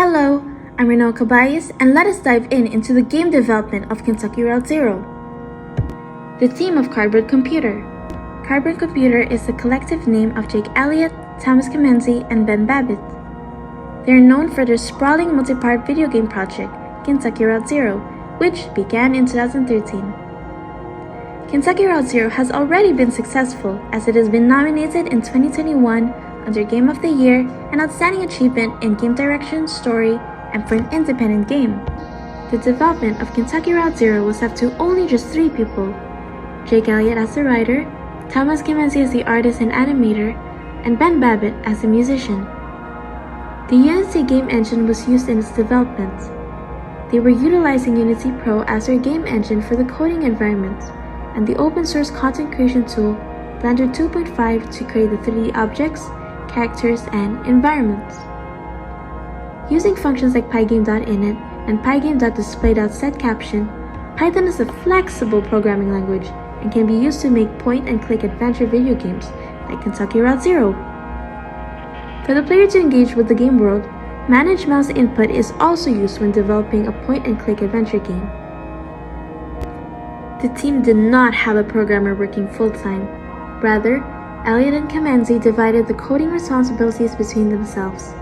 Hello, I'm Renaud Cabayas, and let us dive into the game development of Kentucky Route Zero. The theme of Cardboard Computer. Cardboard Computer is the collective name of Jake Elliott, Thomas Kamenzi, and Ben Babbitt. They are known for their sprawling multi-part video game project, Kentucky Route Zero, which began in 2013. Kentucky Route Zero has already been successful as it has been nominated in 2021 under Game of the Year and Outstanding Achievement in Game Direction, Story, and for an independent game. The development of Kentucky Route Zero was up to only just 3 people: Jake Elliott as the writer, Thomas Kamenzi as the artist and animator, and Ben Babbitt as the musician. The Unity game engine was used in its development. They were utilizing Unity Pro as their game engine for the coding environment, and the open source content creation tool Blender 2.5 to create the 3D objects, characters, and environments. Using functions like pygame.init and pygame.display.setCaption, Python is a flexible programming language and can be used to make point-and-click adventure video games like Kentucky Route Zero. For the player to engage with the game world, managed mouse input is also used when developing a point-and-click adventure game. The team did not have a programmer working full-time. Rather, Elliott and Kamenzi divided the coding responsibilities between themselves.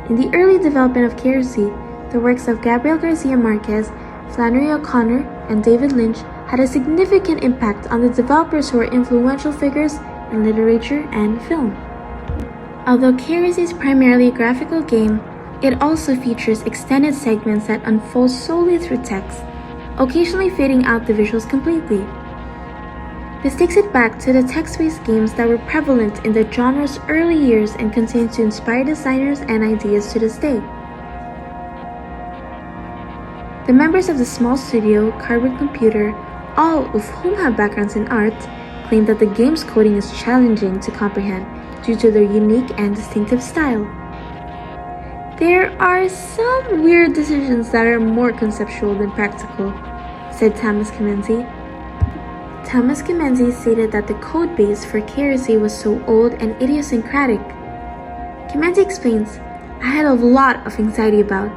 In the early development of KRZ, the works of Gabriel Garcia Marquez, Flannery O'Connor, and David Lynch had a significant impact on the developers who were influential figures in literature and film. Although KRZ is primarily a graphical game, it also features extended segments that unfold solely through text, occasionally fading out the visuals completely. This takes it back to the text-based games that were prevalent in the genre's early years and continue to inspire designers and ideas to this day. The members of the small studio, Cardboard Computer, all of whom have backgrounds in art, claim that the game's coding is challenging to comprehend due to their unique and distinctive style. There are some weird decisions that are more conceptual than practical, said Thomas Kamenzi. Thomas Kamenzi stated that the code base for KRZ was so old and idiosyncratic. Kamenzi explains, "I had a lot of anxiety about,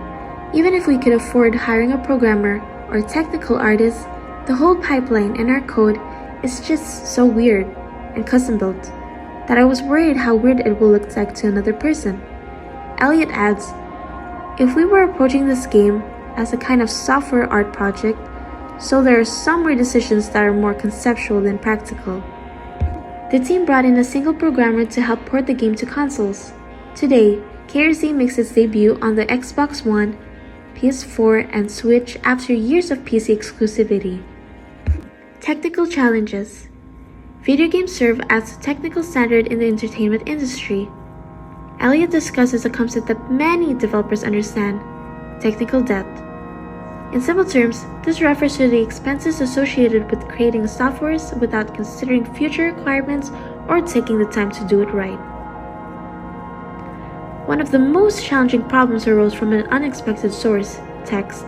even if we could afford hiring a programmer or technical artist, the whole pipeline in our code is just so weird and custom built that I was worried how weird it will look like to another person." Elliott adds, "If we were approaching this game as a kind of software art project, so there are some weird decisions that are more conceptual than practical." The team brought in a single programmer to help port the game to consoles. Today, KRZ makes its debut on the Xbox One, PS4, and Switch after years of PC exclusivity. Technical challenges. Video games serve as a technical standard in the entertainment industry. Elliott discusses a concept that many developers understand: technical debt. In simple terms, this refers to the expenses associated with creating software without considering future requirements or taking the time to do it right. One of the most challenging problems arose from an unexpected source, text.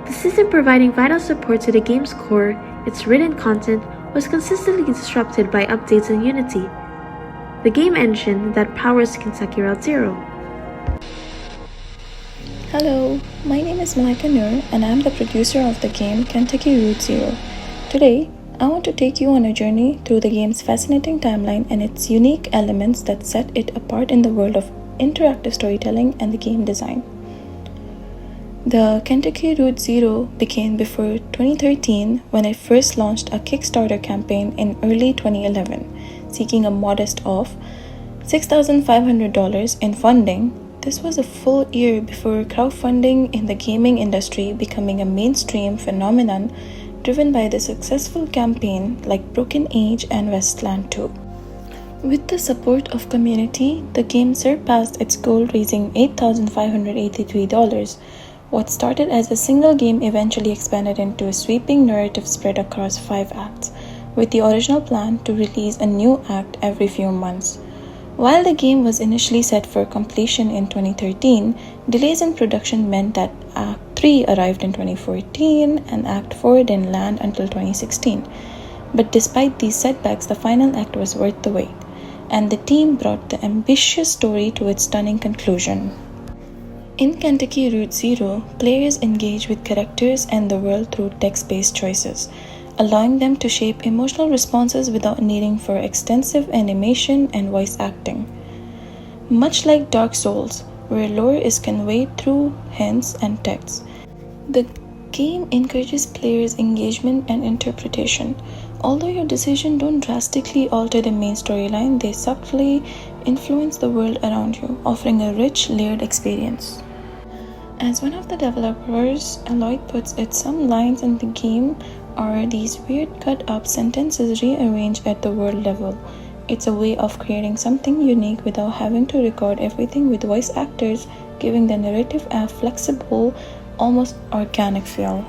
The system providing vital support to the game's core, its written content, was consistently disrupted by updates in Unity, the game engine that powers Kentucky Route Zero. Hello, my name is Malaika Noor and I'm the producer of the game Kentucky Route Zero. Today, I want to take you on a journey through the game's fascinating timeline and its unique elements that set it apart in the world of interactive storytelling and the game design. The Kentucky Route Zero began before 2013 when it first launched a Kickstarter campaign in early 2011, seeking a modest of $6,500 in funding. This was a full year before crowdfunding in the gaming industry becoming a mainstream phenomenon driven by the successful campaign like Broken Age and Wasteland 2. With the support of community, the game surpassed its goal, raising $8,583. What started as a single game eventually expanded into a sweeping narrative spread across 5 acts, with the original plan to release a new act every few months. While the game was initially set for completion in 2013, delays in production meant that Act 3 arrived in 2014 and Act 4 didn't land until 2016. But despite these setbacks, the final act was worth the wait, and the team brought the ambitious story to its stunning conclusion. In Kentucky Route Zero, players engage with characters and the world through text-based choices, allowing them to shape emotional responses without needing for extensive animation and voice acting. Much like Dark Souls, where lore is conveyed through hints and texts, the game encourages players' engagement and interpretation. Although your decisions don't drastically alter the main storyline, they subtly influence the world around you, offering a rich, layered experience. As one of the developers, Alloy puts it, some lines in the game are these weird cut-up sentences rearranged at the world level. It's a way of creating something unique without having to record everything with voice actors, giving the narrative a flexible, almost organic feel.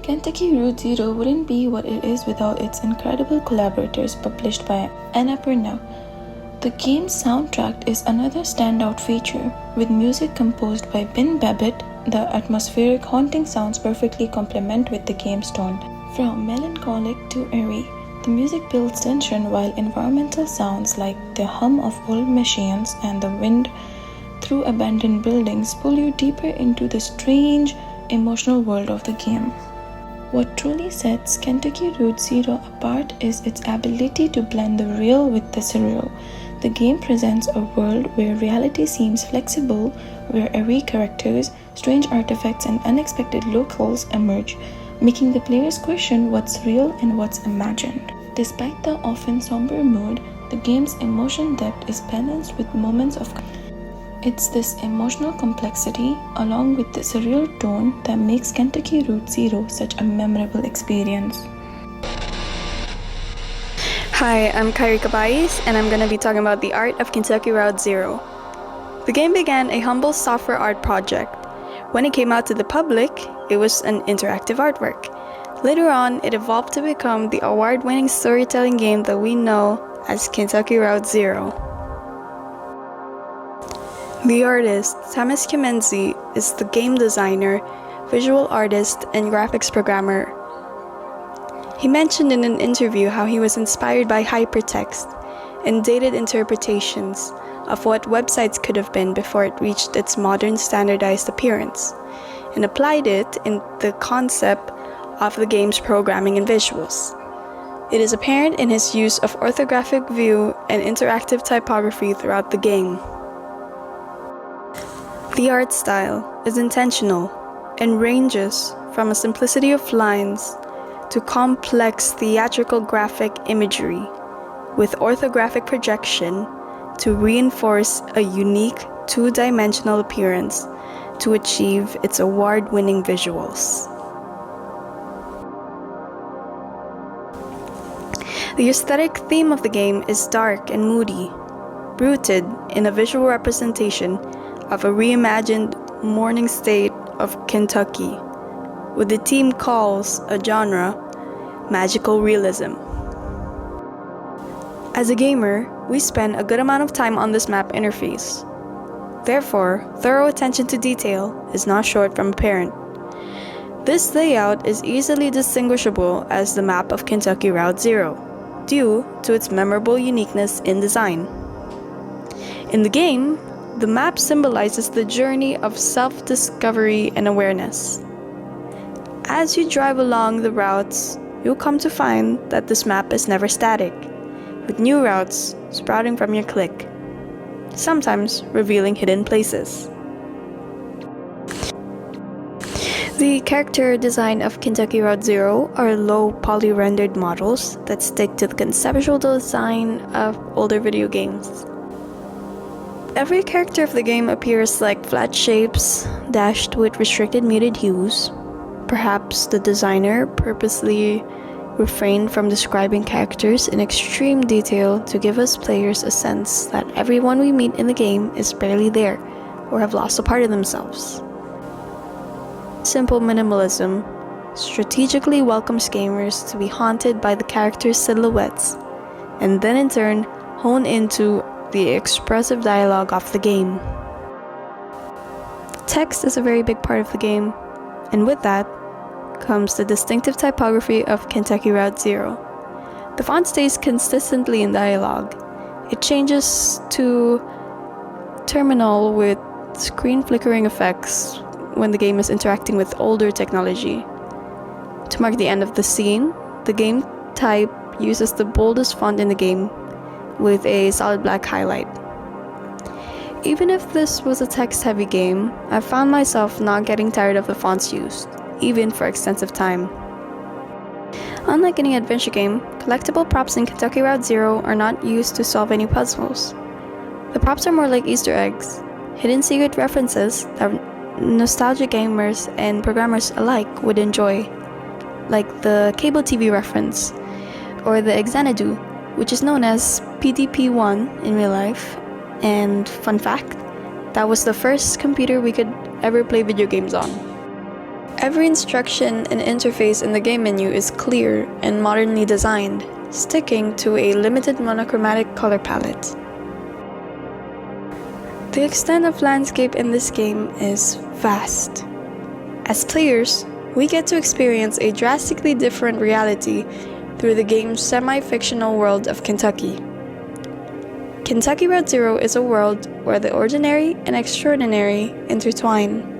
Kentucky Route Zero wouldn't be what it is without its incredible collaborators published by Annapurna. The game's soundtrack is another standout feature, with music composed by Ben Babbitt. The atmospheric, haunting sounds perfectly complement with the game's tone. From melancholic to eerie, the music builds tension while environmental sounds like the hum of old machines and the wind through abandoned buildings pull you deeper into the strange, emotional world of the game. What truly sets Kentucky Route Zero apart is its ability to blend the real with the surreal. The game presents a world where reality seems flexible, where eerie characters, strange artifacts, and unexpected locales emerge, making the players question what's real and what's imagined. Despite the often somber mood, the game's emotion depth is balanced with moments of It's this emotional complexity, along with the surreal tone, that makes Kentucky Route Zero such a memorable experience. Hi, I'm Kyrie Cabais, and I'm going to be talking about the art of Kentucky Route Zero. The game began a humble software art project. When it came out to the public, it was an interactive artwork. Later on, it evolved to become the award-winning storytelling game that we know as Kentucky Route Zero. The artist, Thomas Kimenzi, is the game designer, visual artist, and graphics programmer. He mentioned in an interview how he was inspired by hypertext and dated interpretations of what websites could have been before it reached its modern standardized appearance, and applied it in the concept of the game's programming and visuals. It is apparent in his use of orthographic view and interactive typography throughout the game. The art style is intentional and ranges from a simplicity of lines to complex theatrical graphic imagery with orthographic projection to reinforce a unique two-dimensional appearance to achieve its award-winning visuals. The aesthetic theme of the game is dark and moody, rooted in a visual representation of a reimagined morning state of Kentucky, what the team calls a genre magical realism. As a gamer, we spend a good amount of time on this map interface. Therefore, thorough attention to detail is not short from apparent. This layout is easily distinguishable as the map of Kentucky Route Zero, due to its memorable uniqueness in design. In the game, the map symbolizes the journey of self-discovery and awareness. As you drive along the routes, you'll come to find that this map is never static, with new routes sprouting from your click, sometimes revealing hidden places. The character design of Kentucky Route Zero are low poly-rendered models that stick to the conceptual design of older video games. Every character of the game appears like flat shapes dashed with restricted muted hues. Perhaps the designer purposely refrained from describing characters in extreme detail to give us players a sense that everyone we meet in the game is barely there or have lost a part of themselves. Simple minimalism strategically welcomes gamers to be haunted by the characters' silhouettes, and then in turn hone into the expressive dialogue of the game. Text is a very big part of the game, and with that comes the distinctive typography of Kentucky Route Zero. The font stays consistently in dialogue. It changes to terminal with screen flickering effects when the game is interacting with older technology. To mark the end of the scene, the game type uses the boldest font in the game with a solid black highlight. Even if this was a text-heavy game, I found myself not getting tired of the fonts used, even for extensive time. Unlike any adventure game, collectible props in Kentucky Route Zero are not used to solve any puzzles. The props are more like Easter eggs, hidden secret references that nostalgic gamers and programmers alike would enjoy, like the cable TV reference, or the Xanadu, which is known as PDP-1 in real life. And fun fact, that was the first computer we could ever play video games on. Every instruction and interface in the game menu is clear and modernly designed, sticking to a limited monochromatic color palette. The extent of landscape in this game is vast. As players, we get to experience a drastically different reality through the game's semi-fictional world of Kentucky. Kentucky Route Zero is a world where the ordinary and extraordinary intertwine.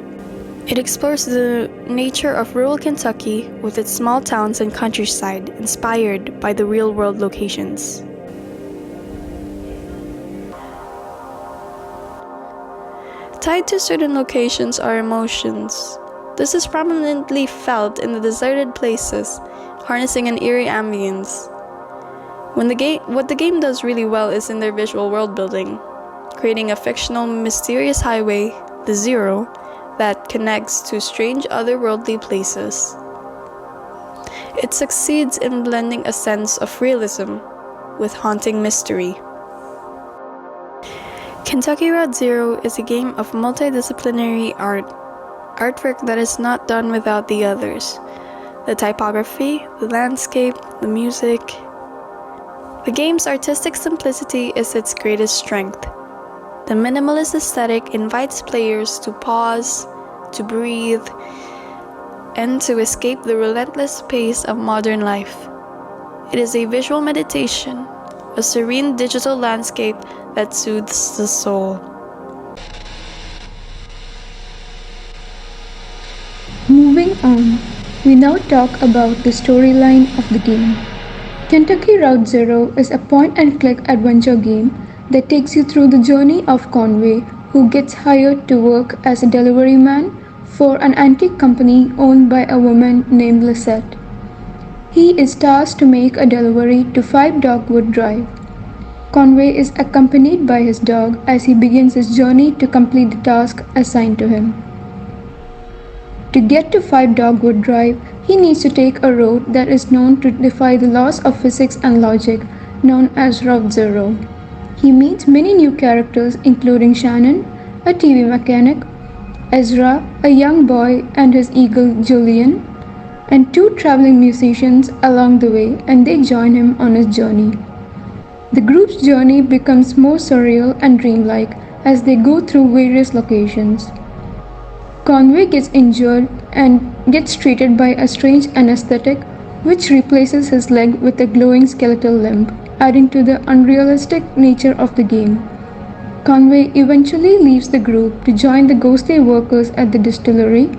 It explores the nature of rural Kentucky with its small towns and countryside inspired by the real-world locations. Tied to certain locations are emotions. This is prominently felt in the deserted places, harnessing an eerie ambience. What the game does really well is in their visual world building, creating a fictional, mysterious highway, the Zero, that connects to strange otherworldly places. It succeeds in blending a sense of realism with haunting mystery. Kentucky Route Zero is a game of multidisciplinary artwork that is not done without the others. The typography, the landscape, the music. The game's artistic simplicity is its greatest strength. The minimalist aesthetic invites players to pause, to breathe, and to escape the relentless pace of modern life. It is a visual meditation, a serene digital landscape that soothes the soul. Moving on, we now talk about the storyline of the game. Kentucky Route Zero is a point-and-click adventure game that takes you through the journey of Conway, who gets hired to work as a delivery man for an antique company owned by a woman named Lisette. He is tasked to make a delivery to 5 Dogwood Drive. Conway is accompanied by his dog as he begins his journey to complete the task assigned to him. To get to 5 Dogwood Drive, he needs to take a road that is known to defy the laws of physics and logic, known as Route Zero. He meets many new characters including Shannon, a TV mechanic, Ezra, a young boy and his eagle Julian, and 2 traveling musicians along the way, and they join him on his journey. The group's journey becomes more surreal and dreamlike as they go through various locations. Conway gets injured and gets treated by a strange anesthetic, which replaces his leg with a glowing skeletal limb, adding to the unrealistic nature of the game. Conway eventually leaves the group to join the ghostly workers at the distillery.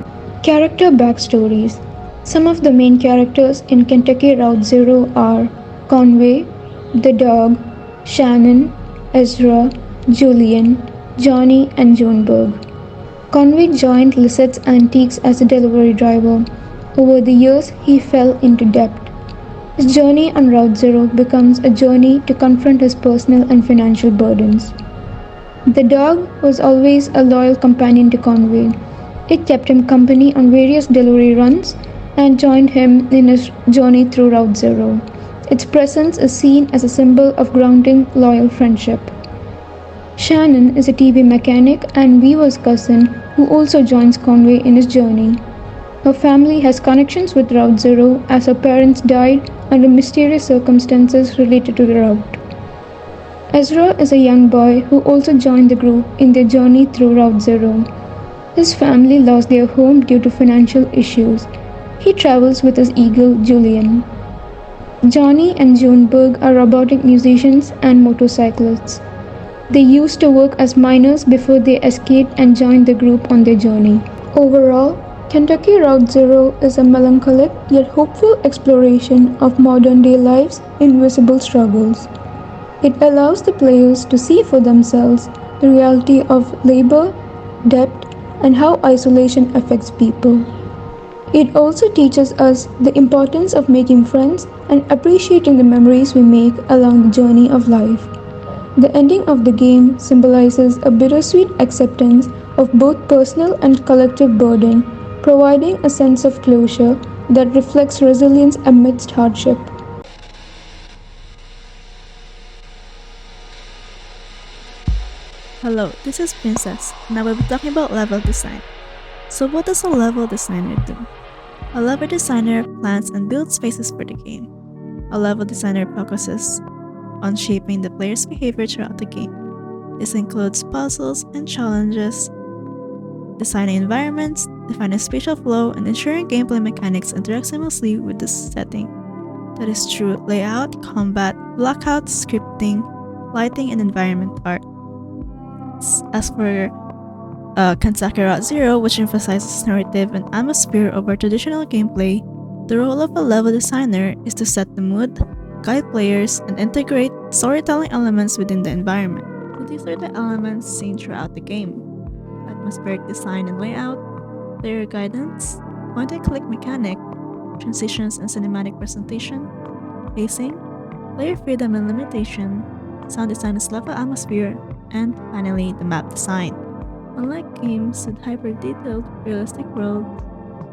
Character backstories. Some of the main characters in Kentucky Route Zero are Conway, the dog, Shannon, Ezra, Julian, Johnny, and Joneberg. Conway joined Lisette's Antiques as a delivery driver. Over the years, he fell into debt. His journey on Route Zero becomes a journey to confront his personal and financial burdens. The dog was always a loyal companion to Conway. It kept him company on various delivery runs and joined him in his journey through Route Zero. Its presence is seen as a symbol of grounding, loyal friendship. Shannon is a TV mechanic and Weaver's cousin who also joins Conway in his journey. Her family has connections with Route Zero as her parents died under mysterious circumstances related to the route. Ezra is a young boy who also joined the group in their journey through Route Zero. His family lost their home due to financial issues. He travels with his eagle, Julian. Johnny and Joneberg are robotic musicians and motorcyclists. They used to work as miners before they escaped and joined the group on their journey. Overall, Kentucky Route Zero is a melancholic yet hopeful exploration of modern day life's invisible struggles. It allows the players to see for themselves the reality of labor, debt, and how isolation affects people. It also teaches us the importance of making friends and appreciating the memories we make along the journey of life. The ending of the game symbolizes a bittersweet acceptance of both personal and collective burden, providing a sense of closure that reflects resilience amidst hardship. Hello, this is Princess, and I will be talking about level design. So what does a level designer do? A level designer plans and builds spaces for the game. A level designer focuses on shaping the player's behavior throughout the game. This includes puzzles and challenges, designing environments, defining spatial flow, and ensuring gameplay mechanics interact seamlessly with the setting. That is through layout, combat, blockout, scripting, lighting, and environment art. As for Kentucky Route Zero, which emphasizes narrative and atmosphere over traditional gameplay, the role of a level designer is to set the mood, guide players, and integrate storytelling elements within the environment. So these are the elements seen throughout the game: atmospheric design and layout, player guidance, point-and-click mechanic, transitions and cinematic presentation, pacing, player freedom and limitation, sound design and level atmosphere, and finally, the map design. Unlike games with hyper-detailed, realistic worlds,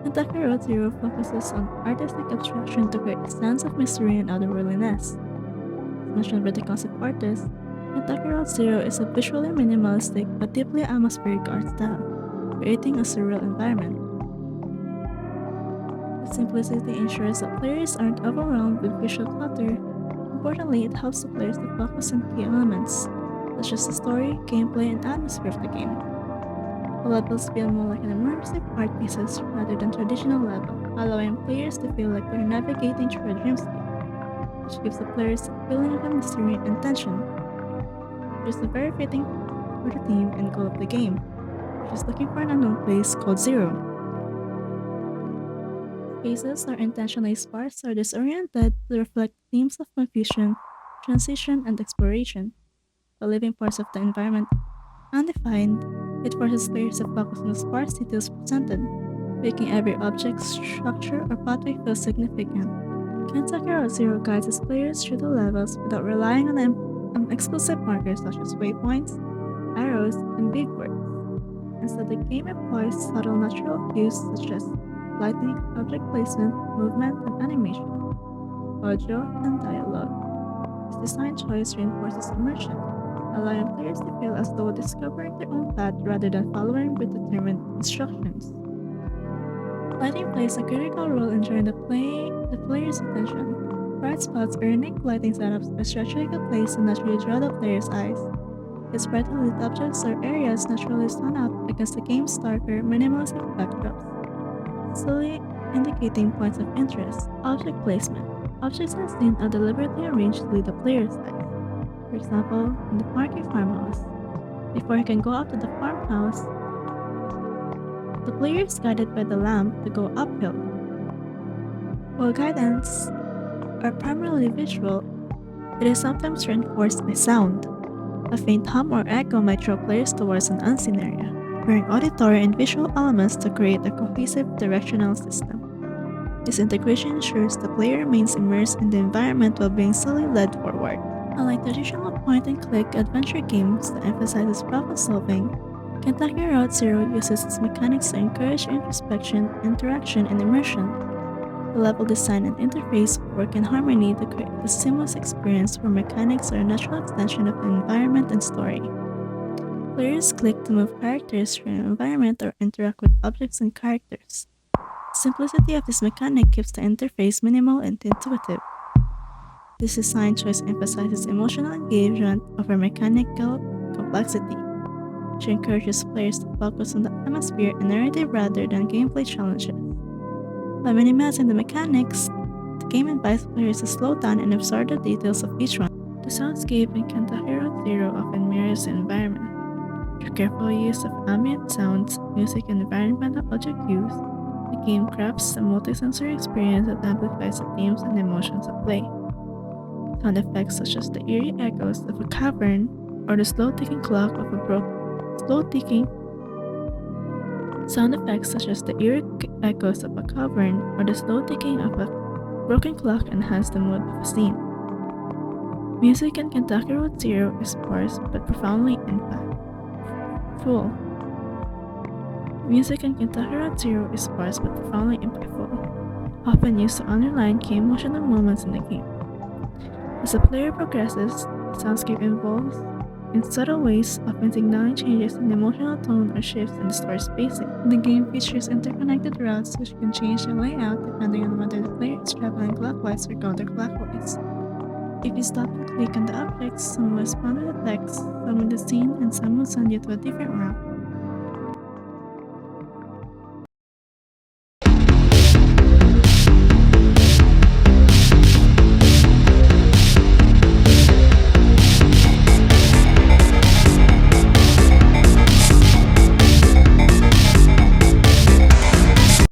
Kentucky Road Zero focuses on artistic abstraction to create a sense of mystery and otherworldliness. As mentioned by the concept artist, Kentucky Road Zero is a visually minimalistic but deeply atmospheric art style, creating a surreal environment. The simplicity ensures that players aren't overwhelmed with visual clutter. Importantly, it helps the players to focus on key elements, such as the story, gameplay, and atmosphere of the game. The levels feel more like an immersive art pieces rather than traditional level, allowing players to feel like they're navigating through a dreamscape, which gives the players a feeling of mystery and tension. Which is very fitting for the theme and goal of the game, which is looking for an unknown place called Zero. Spaces are intentionally sparse or disoriented to reflect themes of confusion, transition, and exploration. The living parts of the environment undefined, it forces players to focus on the sparse details presented, making every object, structure, or pathway feel significant. Kentucky Route Zero guides its players through the levels without relying on explicit markers such as waypoints, arrows, and big words. Instead, the game employs subtle natural cues such as lighting, object placement, movement, and animation, audio, and dialogue. This design choice reinforces immersion, allowing players to feel as though discovering their own path rather than following predetermined instructions. Lighting plays a critical role in drawing the player's attention. Bright spots or unique lighting setups are strategically placed to naturally draw the player's eyes. Its brightly lit objects or areas naturally stand out against the game's darker, minimalistic backdrops, slowly indicating points of interest. Object placement. Objects as seen are deliberately arranged to lead the player's eyes. For example, in the Parky farmhouse. Before he can go up to the farmhouse, the player is guided by the lamp to go uphill. While guidance are primarily visual, it is sometimes reinforced by sound. A faint hum or echo might draw players towards an unseen area, pairing auditory and visual elements to create a cohesive directional system. This integration ensures the player remains immersed in the environment while being slowly led forward. Unlike traditional point-and-click adventure games that emphasizes problem-solving, Kentucky Route Zero uses its mechanics to encourage introspection, interaction, and immersion. The level design and interface work in harmony to create a seamless experience where mechanics are a natural extension of the environment and story. Players click to move characters through an environment or interact with objects and characters. The simplicity of this mechanic keeps the interface minimal and intuitive. This design choice emphasizes emotional engagement over mechanical complexity, which encourages players to focus on the atmosphere and narrative rather than gameplay challenges. By minimizing the mechanics, the game invites players to slow down and absorb the details of each one. The soundscape in Kentucky Route Zero often mirrors the environment. Through careful use of ambient sounds, music, and environmental object cues, the game crafts a multisensory experience that amplifies the themes and emotions of play. Sound effects such as the eerie echoes of a cavern or the slow ticking clock of a slow ticking Sound effects such as the eerie echoes of a cavern or the slow ticking of a broken clock enhance the mood of a scene. Music in Kentucky Road Zero is sparse but profoundly impactful. Music in Kentucky Road Zero is sparse but profoundly impactful, often used to underline key emotional moments in the game. As the player progresses, the soundscape evolves in subtle ways, often signaling changes in the emotional tone or shifts in the story's pacing. The game features interconnected routes which can change the layout depending on whether the player is traveling clockwise or counterclockwise. If you stop and click on the objects, some will respond to the text, some with the scene, and some will send you to a different route.